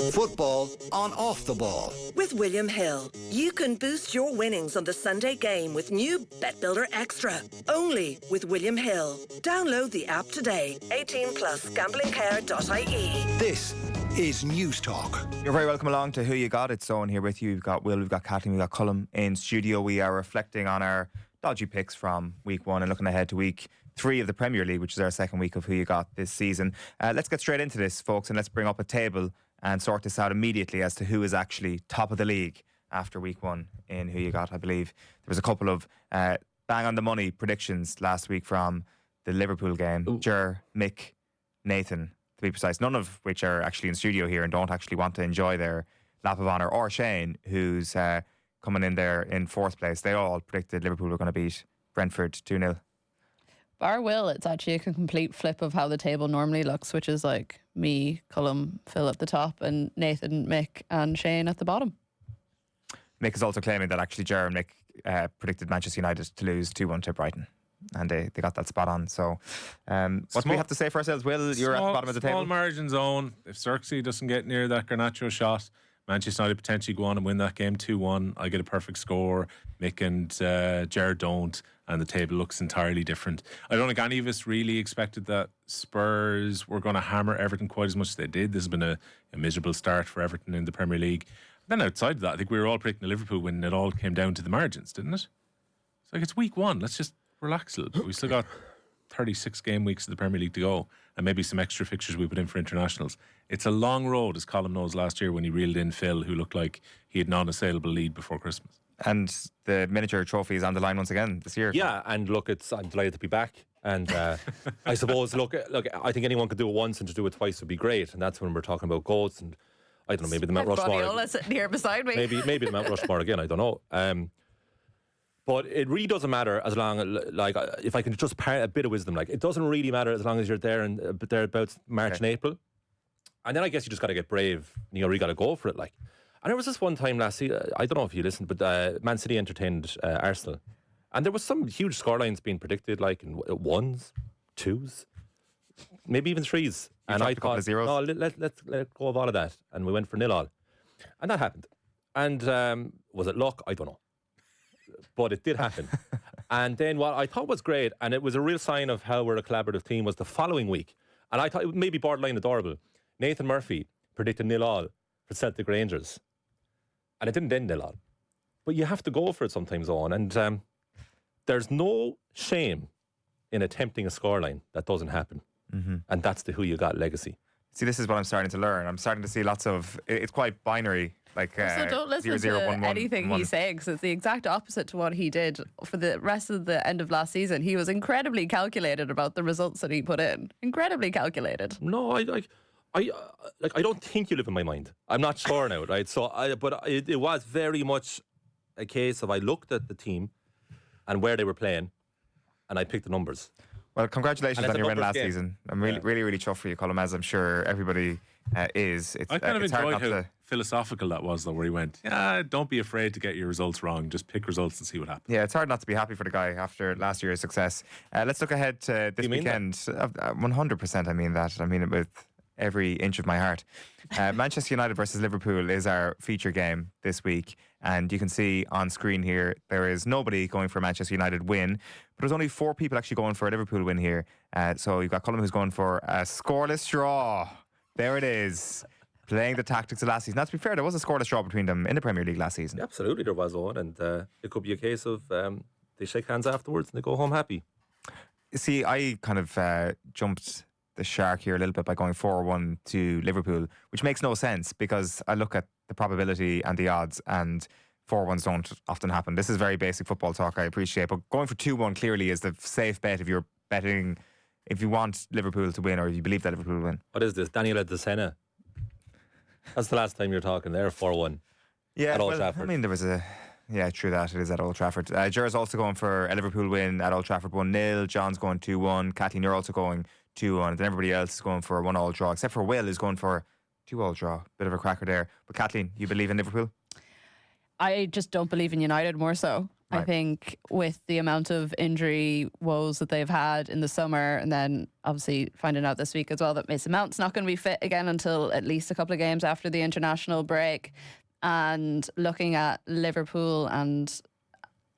Football on Off the Ball. With William Hill, you can boost your winnings on the Sunday game with new Bet Builder Extra. Only with William Hill. Download the app today. 18 plus gamblingcare.ie. This is News Talk. You're very welcome along to Who You Got. It's Owen here with you. We've got Will, we've got Kathleen, we've got Colm in studio. We are reflecting on our dodgy picks from week 1 and looking ahead to week 3 of the Premier League, which is our second week of Who You Got this season. Let's get straight into this, folks, and let's bring up a table and sort this out immediately as to who is actually top of the league after week 1 in Who You Got. I believe there was a couple of bang on the money predictions last week from the Liverpool game. Ger, Mick, Nathan, to be precise, none of which are actually in studio here and don't actually want to enjoy their lap of honour, or Shane, who's coming in there in 4th place. They all predicted Liverpool were going to beat Brentford 2-0. Bar Will, it's actually a complete flip of how the table normally looks, which is like me, Colm, Phil at the top, and Nathan, Mick, and Shane at the bottom. Mick is also claiming that actually Ger and Mick predicted Manchester United to lose 2-1 to Brighton. And they got that spot on. So what do we have to say for ourselves? Will, you're at the bottom of the table. Small margin zone. If Xerxes doesn't get near that Garnacho shot, Manchester United potentially go on and win that game 2-1. I get a perfect score. Mick and Ger don't. And the table looks entirely different. I don't think any of us really expected that Spurs were going to hammer Everton quite as much as they did. This has been a miserable start for Everton in the Premier League. Then outside of that, I think we were all predicting the Liverpool win, and it all came down to the margins, didn't it? It's like, it's week 1. Let's just relax a little bit. We still got 36 game weeks of the Premier League to go, and maybe some extra fixtures we put in for internationals. It's a long road, as Colm knows last year when he reeled in Phil, who looked like he had non-assailable lead before Christmas. And the miniature trophy is on the line once again this year. Yeah, and look, I'm delighted to be back. And I suppose, look, I think anyone could do it once, and to do it twice would be great. And that's when we're talking about goats, and I don't know, maybe the Mount Rushmore. Guardiola sitting here beside me. Maybe the Mount Rushmore again. I don't know. But it really doesn't matter as long, like, if I can just part a bit of wisdom, like, it doesn't really matter as long as you're there and thereabouts March and April. And then I guess you just got to get brave. You really got to go for it, like. And there was this one time last season, I don't know if you listened, but Man City entertained Arsenal. And there was some huge scorelines being predicted, like in 1s, 2s, maybe even 3s. And I thought, no, let's let go of all of that. And we went for 0-0. And that happened. And was it luck? I don't know. But it did happen. And then what I thought was great, and it was a real sign of how we're a collaborative team, was the following week. And I thought it may be borderline adorable. Nathan Murphy predicted 0-0 for Celtic Rangers. And it didn't end 0-0. But you have to go for it sometimes, Owen. And there's no shame in attempting a scoreline that doesn't happen. Mm-hmm. And that's the Who You Got legacy. See, this is what I'm starting to learn. I'm starting to see lots of... It's quite binary. Like, so don't listen 0, to 1, 1, anything 1. he's saying, because it's the exact opposite to what he did for the rest of the end of last season. He was incredibly calculated about the results that he put in. Incredibly calculated. No, I don't think you live in my mind. I'm not sure now, right? So, but it was very much a case of I looked at the team and where they were playing, and I picked the numbers. Well, congratulations on your win last game. season. I'm really chuffed for you, Colm, as I'm sure everybody is. I kind of enjoyed how philosophical that was, though, where he went, don't be afraid to get your results wrong. Just pick results and see what happens. Yeah, it's hard not to be happy for the guy after last year's success. Let's look ahead to this weekend. 100% I mean that. I mean it with every inch of my heart. Manchester United versus Liverpool is our feature game this week, and you can see on screen here there is nobody going for a Manchester United win, but there's only 4 people actually going for a Liverpool win here. So you've got Colm, who's going for a scoreless draw. There it is, playing the tactics of last season. Now, to be fair, there was a scoreless draw between them in the Premier League last season. Yeah, absolutely there was, Owen, and it could be a case of they shake hands afterwards and they go home happy. See, I kind of jumped the shark here a little bit by going 4-1 to Liverpool, which makes no sense because I look at the probability and the odds, and 4-1s don't often happen. This is very basic football talk, I appreciate, but going for 2-1 clearly is the safe bet if you're betting, if you want Liverpool to win or if you believe that Liverpool will win. What is this? Daniel de Sena? That's the last time you're talking there, 4-1. Yeah, at Old Trafford. I mean, there was a... Yeah, true that. It is at Old Trafford. Ger's also going for a Liverpool win at Old Trafford, 1-0. John's going 2-1. Kathleen, you're also going 2-1. And then everybody else is going for a 1-1 draw, except for Will, who's going for a 2-1 draw. Bit of a cracker there. But Kathleen, you believe in Liverpool? I just don't believe in United more so. I think with the amount of injury woes that they've had in the summer, and then obviously finding out this week as well that Mason Mount's not going to be fit again until at least a couple of games after the international break, and looking at Liverpool, and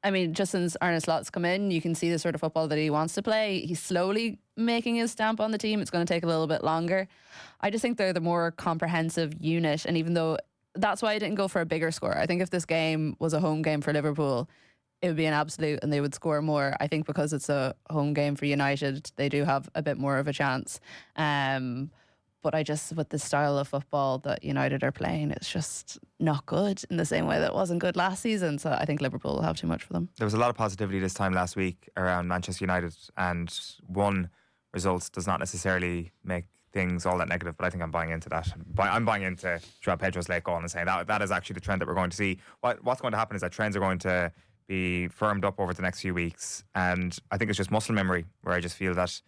I mean, just since Arne Slot's come in, you can see the sort of football that he wants to play. He's slowly making his stamp on the team. It's going to take a little bit longer. I just think they're the more comprehensive unit, and even though that's why I didn't go for a bigger score. I think if this game was a home game for Liverpool, it would be an absolute and they would score more. I think because it's a home game for United, they do have a bit more of a chance. But I just, with the style of football that United are playing, it's just not good in the same way that it wasn't good last season. So I think Liverpool will have too much for them. There was a lot of positivity this time last week around Manchester United, and one result does not necessarily make things all that negative, but I think I'm buying into that. I'm buying into Joao Pedro's late goal and saying that is actually the trend that we're going to see. What's going to happen is that trends are going to be firmed up over the next few weeks, and I think it's just muscle memory, where I just feel that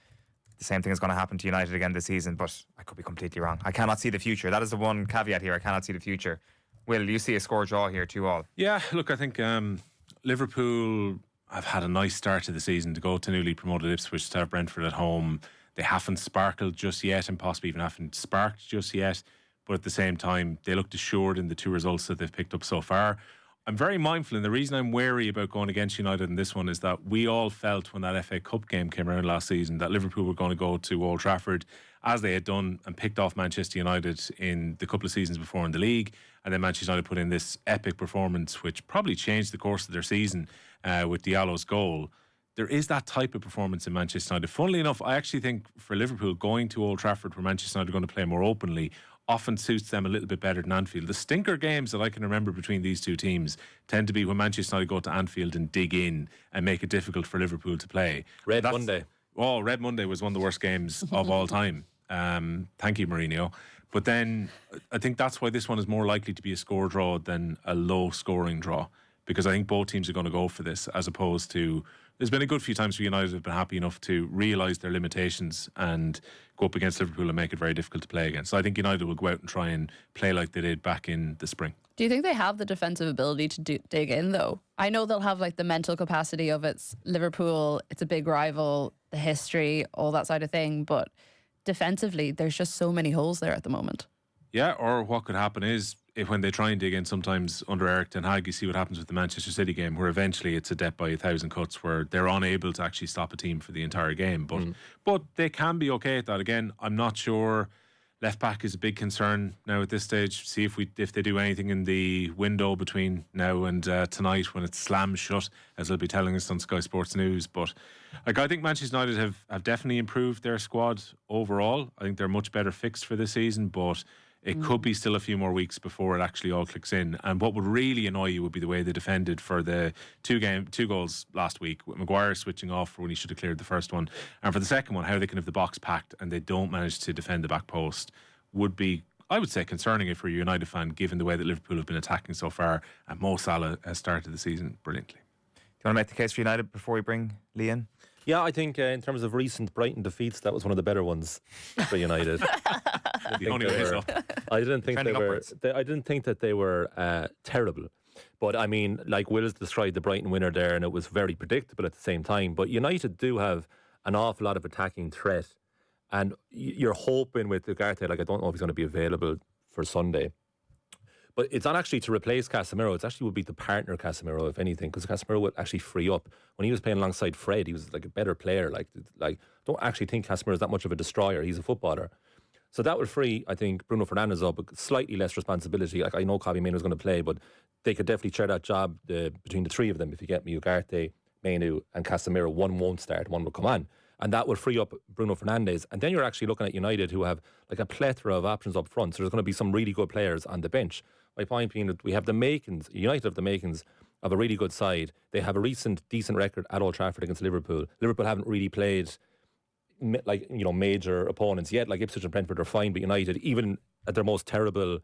the same thing is going to happen to United again this season, but I could be completely wrong. I cannot see the future. That is the one caveat here. I cannot see the future. Will, you see a score draw here 2-2? Yeah, look, I think Liverpool have had a nice start to the season to go to newly promoted Ipswich, to have Brentford at home. They haven't sparkled just yet, and possibly even haven't sparked just yet, but at the same time they looked assured in the two results that they've picked up so far. I'm very mindful, and the reason I'm wary about going against United in this one is that we all felt when that FA Cup game came around last season that Liverpool were going to go to Old Trafford, as they had done, and picked off Manchester United in the couple of seasons before in the league, and then Manchester United put in this epic performance which probably changed the course of their season with Diallo's goal. There is that type of performance in Manchester United. Funnily enough, I actually think for Liverpool, going to Old Trafford where Manchester United are going to play more openly often suits them a little bit better than Anfield. The stinker games that I can remember between these two teams tend to be when Manchester United go to Anfield and dig in and make it difficult for Liverpool to play. Red Monday Was one of the worst games of all time. Thank you, Mourinho. But then I think that's why this one is more likely to be a score draw than a low scoring draw, because I think both teams are going to go for this, as opposed to, there's been a good few times where United have been happy enough to realise their limitations and go up against Liverpool and make it very difficult to play against. So I think United will go out and try and play like they did back in the spring. Do you think they have the defensive ability to dig in, though? I know they'll have like the mental capacity of it's Liverpool, it's a big rival, the history, all that side of thing, but defensively there's just so many holes there at the moment. Yeah, or what could happen is, if when they try and dig in, sometimes under Eric Ten Hag, you see what happens with the Manchester City game, where eventually it's a death by 1,000 cuts, where they're unable to actually stop a team for the entire game. But they can be okay at that. Again, I'm not sure. Left back is a big concern now at this stage. See if they do anything in the window between now and tonight, when it's slammed shut, as they'll be telling us on Sky Sports News. But like, I think Manchester United have definitely improved their squad overall. I think they're much better fixed for this season, but it could be still a few more weeks before it actually all clicks in. And what would really annoy you would be the way they defended for the two goals last week, with Maguire switching off when he should have cleared the first one. And for the second one, how they can have the box packed and they don't manage to defend the back post would be, I would say, concerning if you're a United fan, given the way that Liverpool have been attacking so far. And Mo Salah has started the season brilliantly. Do you want to make the case for United before we bring Lee in? Yeah, I think in terms of recent Brighton defeats, that was one of the better ones for United. I didn't think that they were terrible. But I mean, like Will's described the Brighton winner there, and it was very predictable at the same time. But United do have an awful lot of attacking threat, and you're hoping with Ugarte, like, I don't know if he's going to be available for Sunday. But it's not actually to replace Casemiro. It actually would be to partner Casemiro, if anything, because Casemiro would actually free up. When he was playing alongside Fred, he was like a better player. Like don't actually think Casemiro is that much of a destroyer. He's a footballer. So that would free, I think, Bruno Fernandes up, but slightly less responsibility. Like, I know Kobbie Mainoo was going to play, but they could definitely share that job between the three of them. If you get me, Ugarte, Mainoo and Casemiro, one won't start, one will come on. And that will free up Bruno Fernandes. And then you're actually looking at United, who have like a plethora of options up front. So there's going to be some really good players on the bench. My point being that we have the makings, United have the makings of a really good side. They have a recent decent record at Old Trafford against Liverpool. Liverpool haven't really played major opponents yet. Like Ipswich and Brentford are fine, but United, even at their most terrible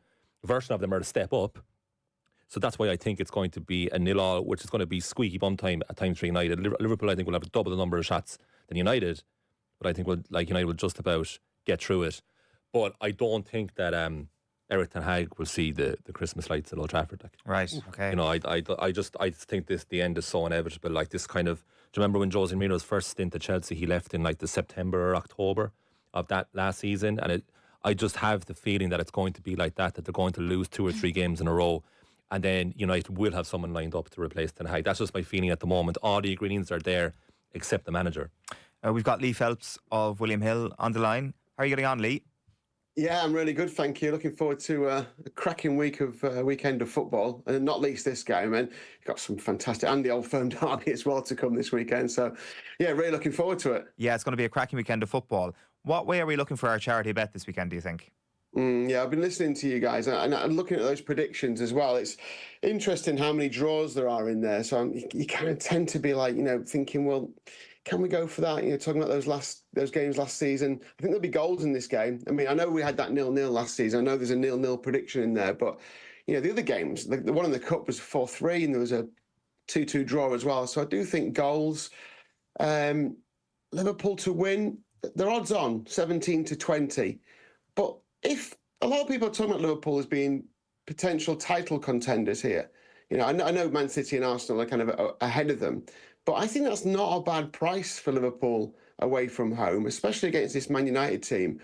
version of them, are a step up. So that's why I think it's going to be a 0-0, which is going to be squeaky bum time at times for United. Liverpool, I think, will have double the number of shots than United, but I think United will just about get through it. But I don't think that Eric Ten Hag will see the Christmas lights at Old Trafford. Like. Right. Okay. You know, I just think the end is so inevitable. Like this kind of. Do you remember when Jose Mourinho's first stint at Chelsea? He left in like the September or October of that last season, and I just have the feeling that it's going to be like that they're going to lose 2 or 3 games in a row, and then United will have someone lined up to replace Ten Hag. That's just my feeling at the moment. All the ingredients are there, except the manager. We've got Lee Phelps of William Hill on the line. How are you getting on, Lee? Yeah, I'm really good, thank you. Looking forward to a cracking weekend of football, and not least this game. And you've got some fantastic, and the Old Firm derby as well to come this weekend. So, yeah, really looking forward to it. Yeah, it's going to be a cracking weekend of football. What way are we looking for our charity bet this weekend, do you think? Yeah, I've been listening to you guys and looking at those predictions as well. It's interesting how many draws there are in there. So you kind of tend to be like, thinking, well, can we go for that? Talking about those games last season. I think there'll be goals in this game. I mean, I know we had that 0-0 last season. I know there's a 0-0 prediction in there, but the other games, the one in the cup was 4-3, and there was a 2-2 draw as well. So I do think goals. Liverpool to win, their odds on 17-20, but if a lot of people are talking about Liverpool as being potential title contenders here, I know Man City and Arsenal are kind of ahead of them, but I think that's not a bad price for Liverpool away from home, especially against this Man United team,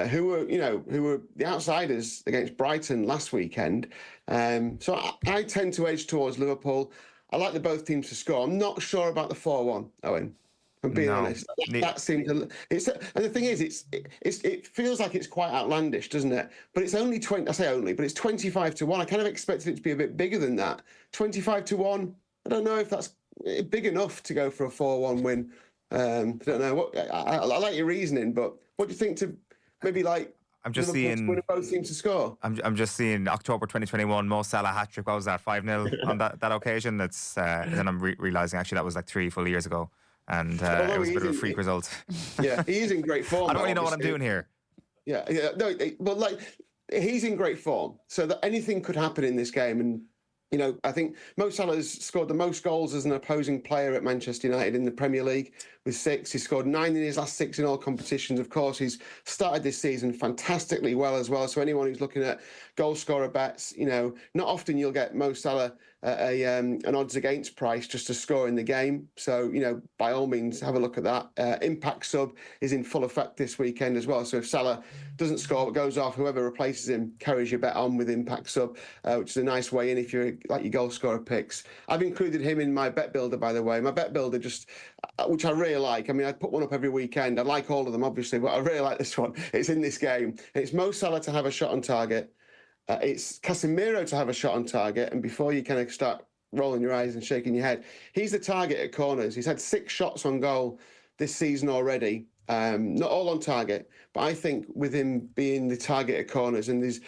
who were the outsiders against Brighton last weekend. So I tend to edge towards Liverpool. I like both teams to score. I'm not sure about the 4-1, Owen. I'm being honest. That seems and the thing is, it feels like it's quite outlandish, doesn't it? But it's only 20. I say only, but it's 25-1. I kind of expected it to be a bit bigger than that. 25-1. I don't know if that's big enough to go for a 4-1 win. I don't know. I like your reasoning, but what do you think to maybe like? I'm just Liverpool seeing to win both teams to score. I'm just seeing October 2021 Mo Salah hat trick. What was that? 5-0 on that occasion. That's then I'm realizing actually that was like 3 full years ago. And it was a bit of a freak result. Yeah, he is in great form. I don't really know what I'm doing here. Yeah. No, but he's in great form, so that anything could happen in this game. And I think Mo Salah's scored the most goals as an opposing player at Manchester United in the Premier League with 6. He scored 9 in his last 6 in all competitions. Of course, he's started this season fantastically well as well. So anyone who's looking at goal scorer bets, not often you'll get Mo Salah at an odds against price just to score in the game. So, by all means, have a look at that. Impact sub is in full effect this weekend as well. So if Salah doesn't score but goes off, whoever replaces him carries your bet on with impact sub, which is a nice way in if you're like your goal scorer picks. I've included him in my bet builder, by the way. My bet builder which I really like. I mean, I put one up every weekend. I like all of them, obviously, but I really like this one. It's in this game. And it's Mo Salah to have a shot on target. It's Casemiro to have a shot on target. And before you kind of start rolling your eyes and shaking your head, he's the target at corners. He's had 6 shots on goal this season already. Not all on target, but I think with him being the target at corners and his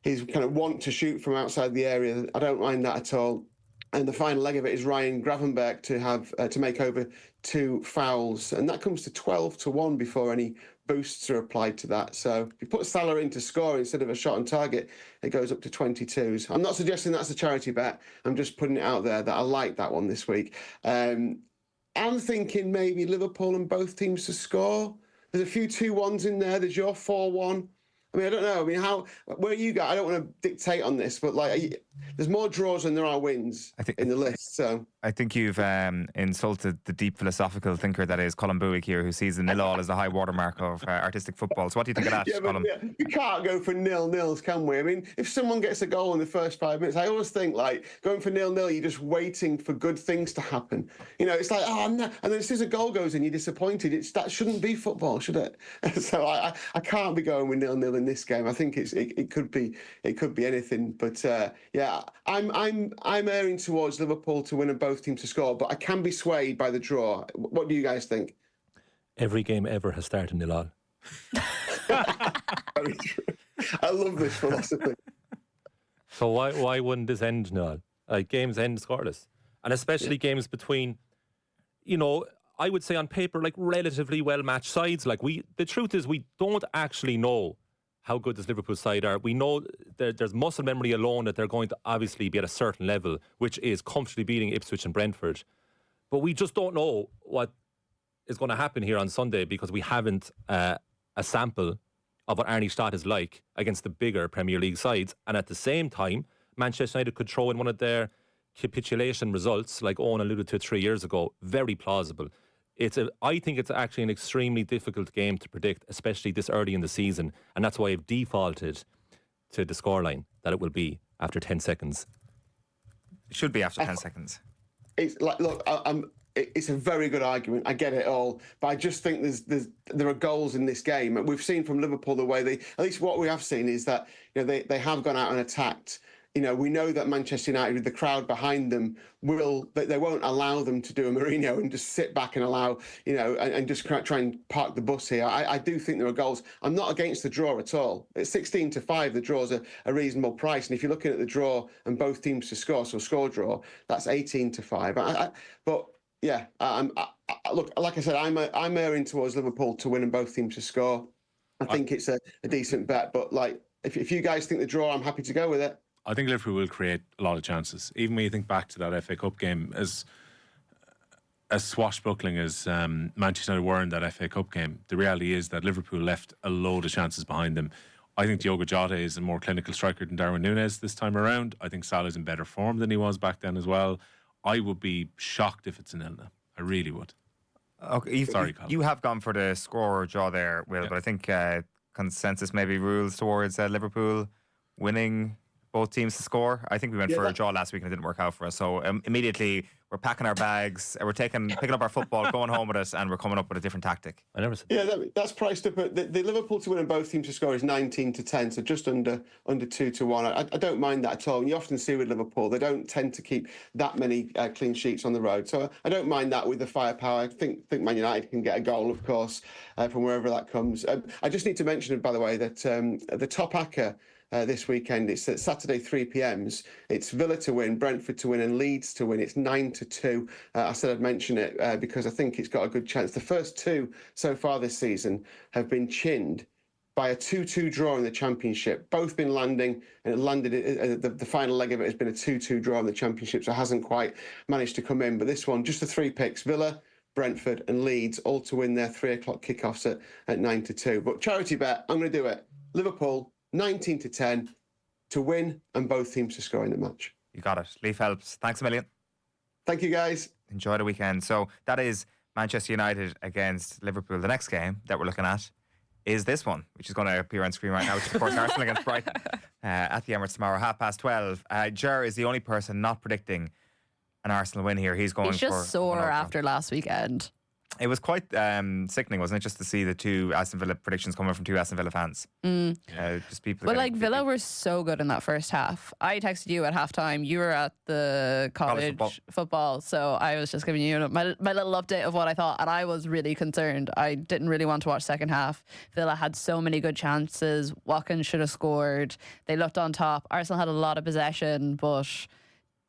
kind of want to shoot from outside the area, I don't mind that at all. And the final leg of it is Ryan Gravenberch to have to make over 2 fouls, and that comes to 12-1 before any boosts are applied to that. So if you put Salah in to score instead of a shot on target, it goes up to 22s. I'm not suggesting that's a charity bet. I'm just putting it out there that I like that one this week. I'm thinking maybe Liverpool and both teams to score. There's a few 2-1s in there. There's your 4-1. I mean, I don't know. I mean, where you go? I don't want to dictate on this, but there's more draws than there are wins in the list. So I think you've insulted the deep philosophical thinker that is Colm Boohig here, who sees the 0-0 as the high watermark of artistic football. So what do you think of that, Colm? We can't go for 0-0s, can we? I mean, if someone gets a goal in the first 5 minutes, I always think going for 0-0, you're just waiting for good things to happen. It's like, oh no, and then as soon as a goal goes in, you're disappointed. That shouldn't be football, should it? So I can't be going with 0-0 in this game. I think it could be anything, but yeah, I'm erring towards Liverpool to win and both teams to score, but I can be swayed by the draw. What do you guys think? Every game ever has started 0-0. Very true. I love this philosophy. So why wouldn't this end 0-0? Games end scoreless, and especially games between, I would say on paper relatively well matched sides. The truth is we don't actually know how good this Liverpool side are. We know there's muscle memory alone that they're going to obviously be at a certain level, which is comfortably beating Ipswich and Brentford. But we just don't know what is going to happen here on Sunday because we haven't a sample of what Arnie Stott is like against the bigger Premier League sides. And at the same time, Manchester United could throw in one of their capitulation results, like Owen alluded to 3 years ago. Very plausible. I think it's actually an extremely difficult game to predict, especially this early in the season. And that's why I've defaulted to the scoreline that it will be after 10 seconds. It should be after 10 seconds. It's like, look, it's a very good argument. I get it all, but I just think there are goals in this game. We've seen from Liverpool the way at least what we have seen is that they have gone out and attacked. We know that Manchester United, with the crowd behind them, they won't allow them to do a Mourinho and just sit back and allow, and just try and park the bus here. I do think there are goals. I'm not against the draw at all. At 16-5, the draw's a reasonable price. And if you're looking at the draw and both teams to score, so score draw, that's 18-5. But yeah, look, like I said, I'm erring towards Liverpool to win and both teams to score. I think it's a decent bet. But like, if you guys think the draw, I'm happy to go with it. I think Liverpool will create a lot of chances. Even when you think back to that FA Cup game, as swashbuckling as Manchester United were in that FA Cup game, the reality is that Liverpool left a load of chances behind them. I think Diogo Jota is a more clinical striker than Darwin Núñez this time around. I think Salah's in better form than he was back then as well. I would be shocked if it's a 0-0. I really would. Okay, Sorry, Colm. You have gone for the score or draw there, Will, but I think consensus maybe rules towards Liverpool winning both teams to score. I think we went for a draw last week and it didn't work out for us. So immediately we're packing our bags, we're picking up our football, going home with us, and we're coming up with a different tactic. I never said. Yeah, that's priced up. The Liverpool to win and both teams to score is 19-10, so just under 2-1. I don't mind that at all. And you often see with Liverpool, they don't tend to keep that many clean sheets on the road. So I don't mind that with the firepower. I think Man United can get a goal, of course, from wherever that comes. I just need to mention, by the way, that the top hacker this weekend, it's at Saturday 3 p.m. It's Villa to win, Brentford to win and Leeds to win. It's 9-2. I said I'd mention it because I think it's got a good chance. The first two so far this season have been chinned by a 2-2 draw in the Championship. Both been landing, and it landed, the final leg of it has been a 2-2 draw in the Championship, so it hasn't quite managed to come in. But this one, just the three picks, Villa, Brentford and Leeds, all to win their 3 o'clock kickoffs at 9-2. But charity bet, I'm going to do it. Liverpool, 19-10 to win and both teams to score in the match. You got it. Lee Phelps, thanks a million. Thank you, guys. Enjoy the weekend. So that is Manchester United against Liverpool. The next game that we're looking at is this one, which is going to appear on screen right now, which is, of course, Arsenal against Brighton at the Emirates tomorrow, 12:30. Ger is the only person not predicting an Arsenal win here. He's going He's just sore after last weekend. It was quite sickening, wasn't it, just to see the two Aston Villa predictions coming from two Aston Villa fans. Just people. But like Villa were so good in that first half. I texted you at halftime. You were at the college football, so I was just giving you my little update of what I thought, and I was really concerned. I didn't really want to watch second half. Villa had so many good chances. Watkins should have scored. They looked on top. Arsenal had a lot of possession, but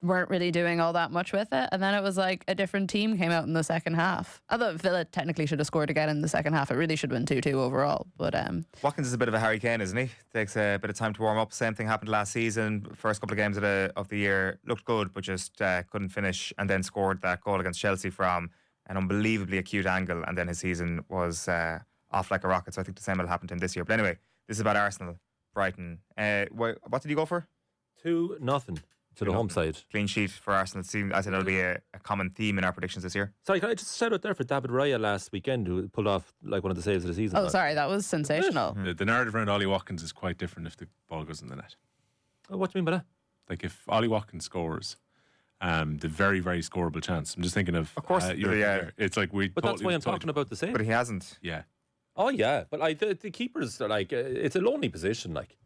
weren't really doing all that much with it. And then it was like a different team came out in the second half. I thought Villa technically should have scored again in the second half. It really should have been 2-2 overall. But Watkins is a bit of a Harry Kane, isn't he? Takes a bit of time to warm up. Same thing happened last season. First couple of games of the year looked good, but just couldn't finish, and then scored that goal against Chelsea from an unbelievably acute angle, and then his season was off like a rocket. So I think the same will happen to him this year. But anyway, this is about Arsenal, Brighton. What did you go for? 2-0 to the home side. Clean sheet for Arsenal. I said it'll be a common theme in our predictions this year. Sorry, can I just shout out there for David Raya last weekend, who pulled off like one of the saves of the season? Oh, sorry, that was sensational. The narrative around Ollie Watkins is quite different if the ball goes in the net. Oh, what do you mean by that? Like if Ollie Watkins scores, the very, very scoreable chance. I'm just thinking of course, it's like we. But that's why I'm talking about the save. But he hasn't. Yeah. Oh yeah, but like the keepers are like it's a lonely position, like.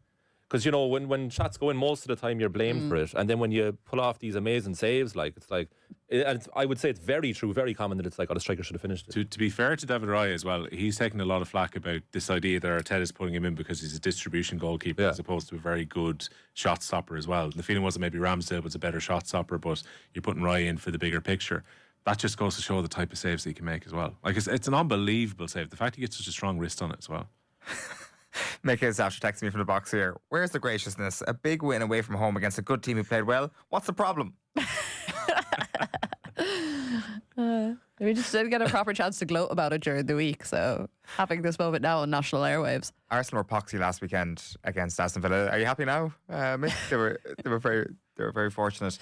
Because, you know, when shots go in, most of the time you're blamed for it. And then when you pull off these amazing saves, like, it's like... And I would say it's very true, very common that it's like, oh, the striker should have finished it. To be fair to David Raya as well, he's taken a lot of flack about this idea that Arteta's putting him in because he's a distribution goalkeeper as opposed to a very good shot stopper as well. The feeling was that maybe Ramsdale was a better shot stopper, but you're putting Raya in for the bigger picture. That just goes to show the type of saves that he can make as well. Like, it's an unbelievable save. The fact he gets such a strong wrist on it as well. Mick is after texting me from the box here. Where's the graciousness? A big win away from home against a good team who played well. What's the problem? We just didn't get a proper chance to gloat about it during the week, so having this moment now on national airwaves. Arsenal were poxy last weekend against Aston Villa. Are you happy now, Mick? They were very fortunate.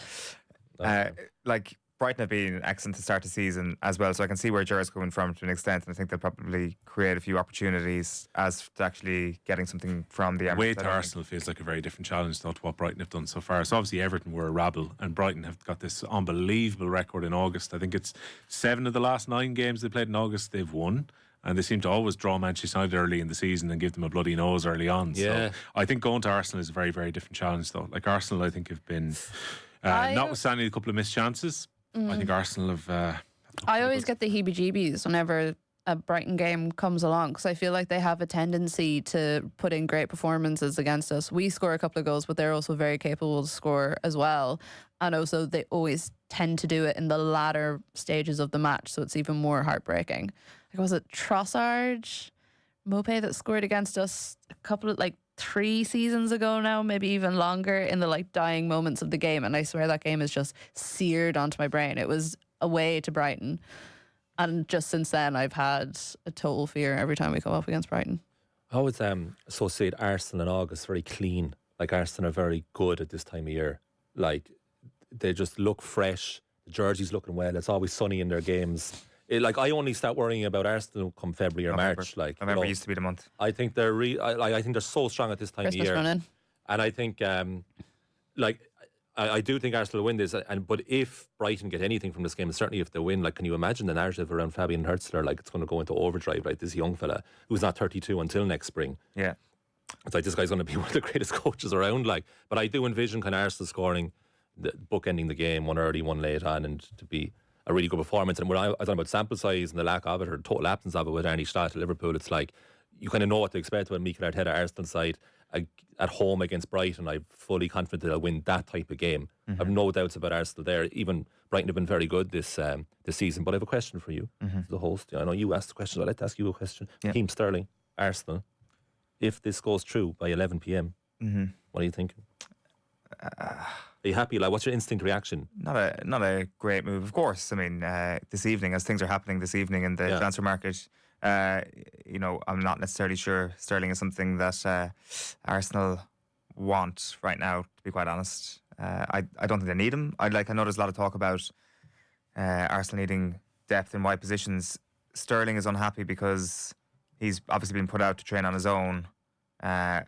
Like Brighton have been excellent to start the season as well, so I can see where Gerard's coming from to an extent, and I think they'll probably create a few opportunities as to actually getting something from the Emirates. Way to Arsenal feels like a very different challenge though to what Brighton have done so far. So obviously Everton were a rabble, and Brighton have got this unbelievable record in August. I think it's 7 of the last 9 games they played in August they've won. And they seem to always draw Manchester United early in the season and give them a bloody nose early on. Yeah. So I think going to Arsenal is a very, very different challenge though. Like Arsenal I think have been notwithstanding a couple of missed chances, I think Arsenal have I always get the heebie-jeebies whenever a Brighton game comes along, because I feel like they have a tendency to put in great performances against us. We score a couple of goals, but they're also very capable to score as well. And also they always tend to do it in the latter stages of the match, so it's even more heartbreaking. Like, was it Trossard, Mopé that scored against us a couple of 3 seasons ago now, maybe even longer, in the dying moments of the game, and I swear that game is just seared onto my brain. It was away to Brighton, and just since then I've had a total fear every time we come up against Brighton. I always associate Arsenal in August very clean. Like Arsenal are very good at this time of year. Like they just look fresh. The jersey's looking well. It's always sunny in their games. I only start worrying about Arsenal come February or March. November used to be the month. I think they're I think they're so strong at this time Christmas of year. running. And I think I do think Arsenal will win this. But if Brighton get anything from this game, and certainly if they win, can you imagine the narrative around Fabian Hurtzler? It's going to go into overdrive. This young fella who's not 32 until next spring. Yeah, it's this guy's going to be one of the greatest coaches around. But I do envision kind of Arsenal scoring, bookending the game, one early, one late on, and to be a really good performance. And when I was on about sample size and the lack of it, or total absence of it with Arnie Stott at Liverpool, it's you kind of know what to expect when Mikel Arteta, Arsenal side, at home against Brighton. I'm fully confident they'll win that type of game. I've no doubts about Arsenal there. Even Brighton have been very good this season. But I have a question for you, as the host. I know you asked the question, I'd like to ask you a question. Yeah. Team Sterling, Arsenal, if this goes through by 11 p.m, what are you thinking? Are you happy? What's your instinct reaction? Not a great move, of course. I mean, this evening, as things are happening this evening in the transfer market, I'm not necessarily sure Sterling is something that Arsenal want right now, to be quite honest. I don't think they need him. I know there's a lot of talk about Arsenal needing depth in wide positions. Sterling is unhappy because he's obviously been put out to train on his own,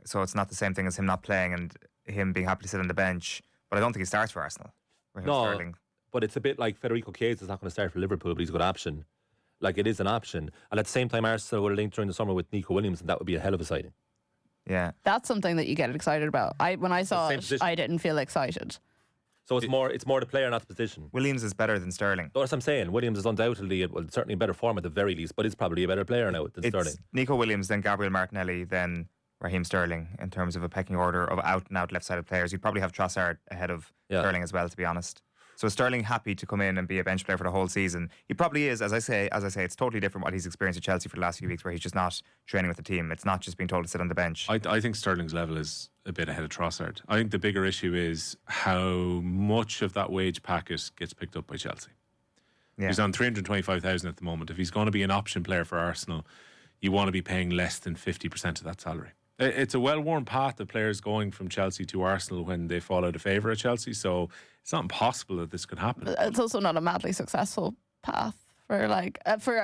so it's not the same thing as him not playing and him being happy to sit on the bench. But I don't think he starts for Arsenal. No, Sterling. But it's a bit like Federico Chiesa is not going to start for Liverpool, but he's a good option. It is an option. And at the same time, Arsenal were linked during the summer with Nico Williams, and that would be a hell of a signing. Yeah. That's something that you get excited about. When I saw it, I didn't feel excited. So it's more the player, not the position. Williams is better than Sterling. That's what I'm saying. Williams is undoubtedly, certainly in better form at the very least, but is probably a better player now than Sterling. Nico Williams, then Gabriel Martinelli, then Raheem Sterling in terms of a pecking order of out-and-out left-sided players. You'd probably have Trossard ahead of Sterling as well, to be honest. So is Sterling happy to come in and be a bench player for the whole season? He probably is. As I say, it's totally different what he's experienced at Chelsea for the last few weeks, where he's just not training with the team. It's not just being told to sit on the bench. I think Sterling's level is a bit ahead of Trossard. I think the bigger issue is how much of that wage packet gets picked up by Chelsea. Yeah. He's on 325,000 at the moment. If he's going to be an option player for Arsenal, you want to be paying less than 50% of that salary. It's a well-worn path of players going from Chelsea to Arsenal when they fall out of favour at Chelsea, so it's not impossible that this could happen. It's also not a madly successful path for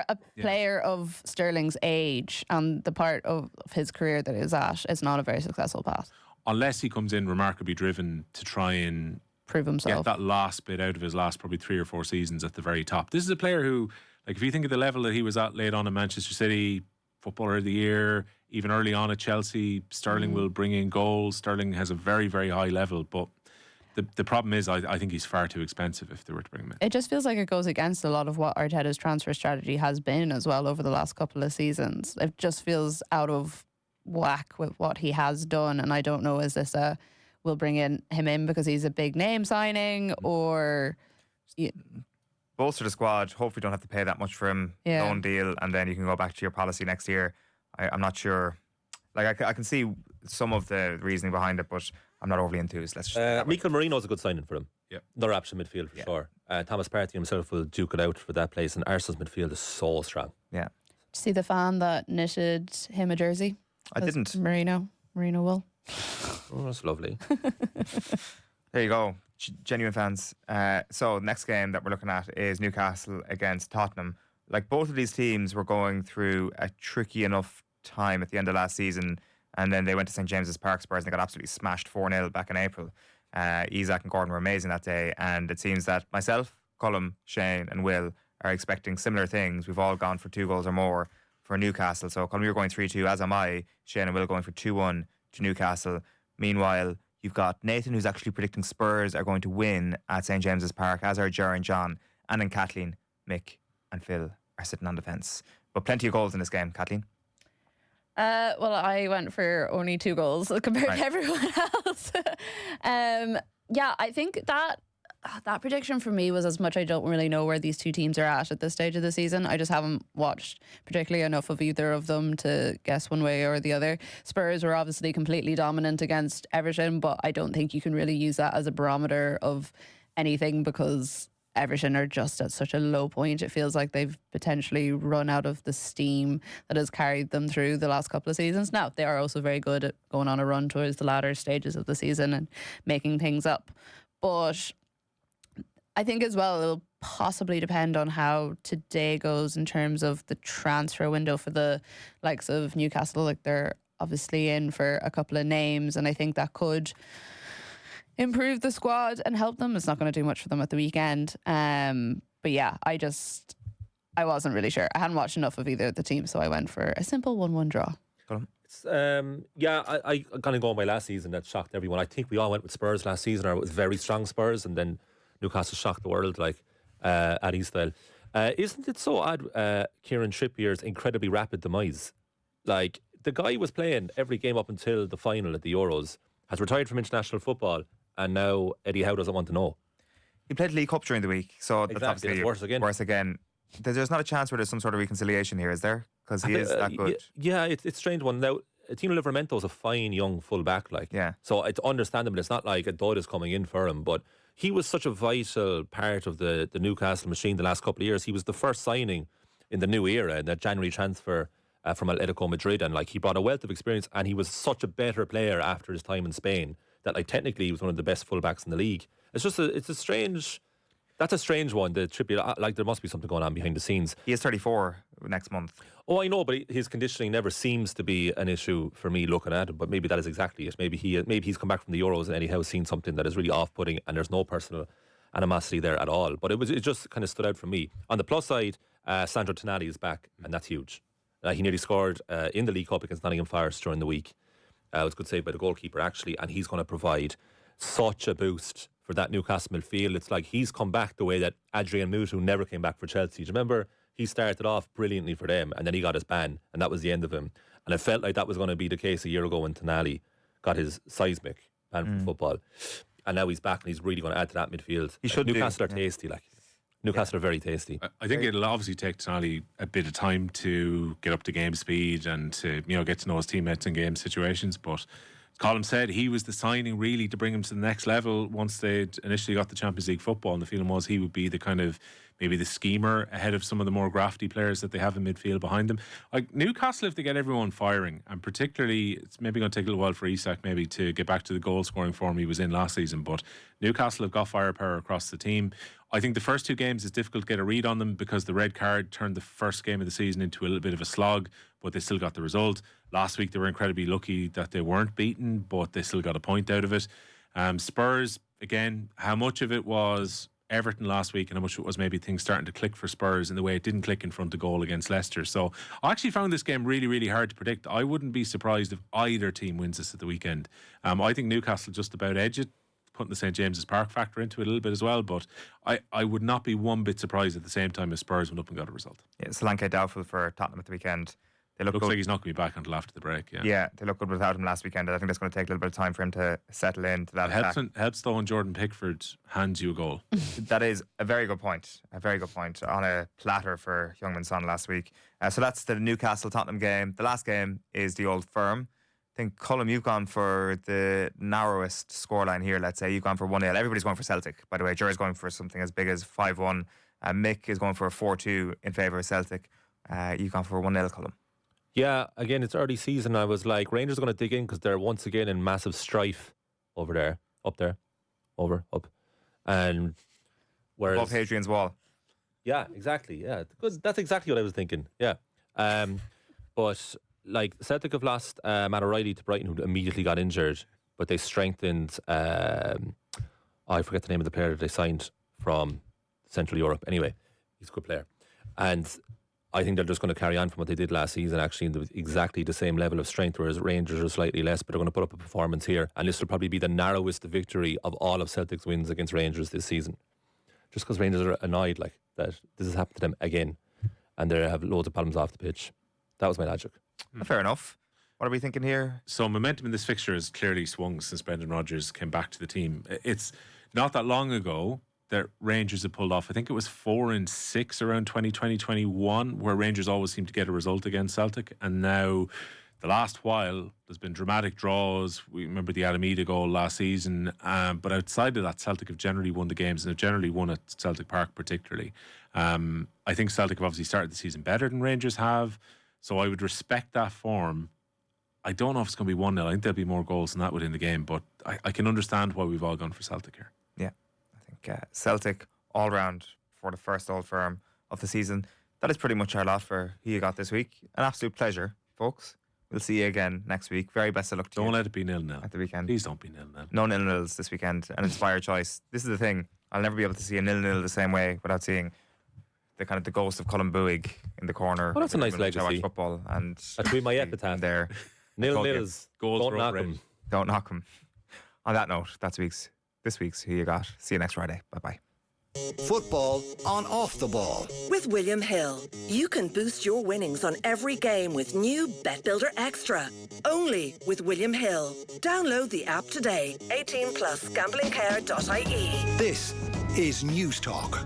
a player of Sterling's age, and the part of his career that is at. It's not a very successful path. Unless he comes in remarkably driven to try and prove himself, get that last bit out of his last probably 3 or 4 seasons at the very top. This is a player who, if you think of the level that he was at late on in Manchester City, Footballer of the Year, even early on at Chelsea, Sterling will bring in goals. Sterling has a very, very high level, but the problem is I think he's far too expensive if they were to bring him in. It just feels like it goes against a lot of what Arteta's transfer strategy has been as well over the last couple of seasons. It just feels out of whack with what he has done, and I don't know, is this we'll bring him in because he's a big name signing, or bolster the squad, hopefully don't have to pay that much for him, loan deal, and then you can go back to your policy next year. I'm not sure. I can see some of the reasoning behind it, but I'm not overly enthused. Mikel Merino's a good signing for him. Another option midfield for sure. Thomas Partey himself will duke it out for that place, and Arsenal's midfield is so strong. Yeah. Did you see the fan that knitted him a jersey? I didn't. Merino wool. Oh, that's lovely. There you go. Genuine fans. So next game that we're looking at is Newcastle against Tottenham. Like, both of these teams were going through a tricky enough time at the end of last season, and then they went to St James's Park, Spurs, and they got absolutely smashed 4-0 back in April. Isaac and Gordon were amazing that day, and it seems that myself, Colm, Shane and Will are expecting similar things. We've all gone for 2 goals or more for Newcastle. So Colm, you're going 3-2, as am I. Shane and Will going for 2-1 to Newcastle. Meanwhile, you've got Nathan, who's actually predicting Spurs are going to win at St James's Park, as are Ger and John, and then Kathleen, Mick and Phil are sitting on the fence. But plenty of goals in this game, Kathleen. Well, I went for only 2 goals compared to everyone else. Yeah, I think that prediction for me was as much I don't really know where these two teams are at this stage of the season. I just haven't watched particularly enough of either of them to guess one way or the other. Spurs were obviously completely dominant against Everton, but I don't think you can really use that as a barometer of anything because Everton are just at such a low point. It feels like they've potentially run out of the steam that has carried them through the last couple of seasons. Now, they are also very good at going on a run towards the latter stages of the season and making things up. But I think as well it'll possibly depend on how today goes in terms of the transfer window for the likes of Newcastle. Like, they're obviously in for a couple of names, and I think that could improve the squad and help them. It's not going to do much for them at the weekend. But yeah, I wasn't really sure. I hadn't watched enough of either of the teams, so I went for a simple 1-1 draw. It's, I kind of go on my last season that shocked everyone. I think we all went with Spurs last season, or it was very strong Spurs, and then Newcastle shocked the world at Eastwell. Isn't it so odd, Kieran Trippier's incredibly rapid demise? Like, the guy was playing every game up until the final at the Euros, has retired from international football, and now Eddie Howe doesn't want to know. He played League Cup during the week, so that's obviously worse again. There's not a chance where there's some sort of reconciliation here, is there? Because he is that good. Yeah, it's a strange one. Now, Tino Livramento is a fine young full-back, so it's understandable. It's not like a dud is coming in for him, but he was such a vital part of the Newcastle machine the last couple of years. He was the first signing in the new era, in that January transfer from Atletico Madrid, and he brought a wealth of experience, and he was such a better player after his time in Spain that technically he was one of the best fullbacks in the league. It's a strange one. The Trippier, there must be something going on behind the scenes. He is 34 next month. Oh, I know, but his conditioning never seems to be an issue for me looking at him. But maybe that is exactly it. Maybe he's come back from the Euros and Eddie Howe's seen something that is really off-putting, and there's no personal animosity there at all. But it just kind of stood out for me. On the plus side, Sandro Tonali is back, and that's huge. He nearly scored in the League Cup against Nottingham Forest during the week. It was a good save by the goalkeeper, actually, and he's going to provide such a boost for that Newcastle midfield. It's like he's come back the way that Adrian Mutu never came back for Chelsea. Do you remember? He started off brilliantly for them, and then he got his ban, and that was the end of him. And it felt like that was going to be the case a year ago when Tonali got his seismic ban from football. And now he's back, and he's really going to add to that midfield. Newcastle are tasty, Newcastle are very tasty. I think it'll obviously take Tonali a bit of time to get up to game speed and to get to know his teammates in game situations. But Colm said he was the signing really to bring him to the next level once they'd initially got the Champions League football, and the feeling was he would be the kind of maybe the schemer ahead of some of the more grafty players that they have in midfield behind them. Like Newcastle, if they get everyone firing, and particularly it's maybe going to take a little while for Isak maybe to get back to the goal scoring form he was in last season, but Newcastle have got firepower across the team. I think the first 2 games is difficult to get a read on them because the red card turned the first game of the season into a little bit of a slog, but they still got the result. Last week they were incredibly lucky that they weren't beaten, but they still got a point out of it. Spurs, again, how much of it was Everton last week and how much of it was maybe things starting to click for Spurs in the way it didn't click in front of goal against Leicester. So I actually found this game really, really hard to predict. I wouldn't be surprised if either team wins this at the weekend. I think Newcastle just about edge it, putting the St James's Park factor into it a little bit as well, but I would not be one bit surprised at the same time if Spurs went up and got a result. Yeah, Solanke doubtful for Tottenham at the weekend. Looks like he's not going to be back until after the break. Yeah, they look good without him last weekend. I think that's going to take a little bit of time for him to settle into that. Helps though when Jordan Pickford hands you a goal. That is a very good point. A very good point on a platter for Heung-min Son last week. So that's the Newcastle Tottenham game. The last game is the Old Firm. think, Colm, you've gone for the narrowest scoreline here, let's say. You've gone for 1-0. Everybody's going for Celtic, by the way. Jerry's going for something as big as 5-1. Mick is going for a 4-2 in favour of Celtic. You've gone for 1-0, Colm. Yeah, again, it's early season. I was like, Rangers are going to dig in because they're once again in massive strife over there. Up there. Over, up. And whereas... Above Hadrian's Wall. Yeah, exactly. Yeah, good. That's exactly what I was thinking. Yeah. But like Celtic have lost Matt O'Reilly to Brighton, who immediately got injured, but they strengthened. I forget the name of the player that they signed from Central Europe. Anyway, he's a good player, and I think they're just going to carry on from what they did last season, actually, in exactly the same level of strength, whereas Rangers are slightly less, but they're going to put up a performance here, and this will probably be the narrowest victory of all of Celtic's wins against Rangers this season. Just because Rangers are annoyed like that this has happened to them again, and they have loads of problems off the pitch. That was my logic. Fair enough. What are we thinking here? So momentum in this fixture has clearly swung since Brendan Rodgers came back to the team. It's not that long ago that Rangers had pulled off, I think it was 4-6 around 2020-21, where Rangers always seem to get a result against Celtic. And now, the last while, there's been dramatic draws. We remember the Alameda goal last season. But outside of that, Celtic have generally won the games, and have generally won at Celtic Park particularly. I think Celtic have obviously started the season better than Rangers have. So I would respect that form. I don't know if it's going to be 1-0. I think there'll be more goals than that within the game, but I can understand why we've all gone for Celtic here. Yeah, I think Celtic all round for the first Old Firm of the season. That is pretty much our lot for who you got this week. An absolute pleasure, folks. We'll see you again next week. Very best of luck to you. Don't let it be 0-0 at the weekend. Please don't be 0-0. No 0-0s this weekend. An inspired choice. This is the thing. I'll never be able to see a 0-0 the same way without seeing the kind of the ghost of Colm Boohig in the corner. Oh, that's a nice legacy. Football, and that should be my epitaph. There, 0-0s. Don't knock them. Don't knock them. On that note, that's this week's Who You Got. See you next Friday. Bye bye. Football on Off the Ball. With William Hill, you can boost your winnings on every game with new Bet Builder Extra. Only with William Hill. Download the app today. 18 plus gamblingcare.ie. This is News Talk.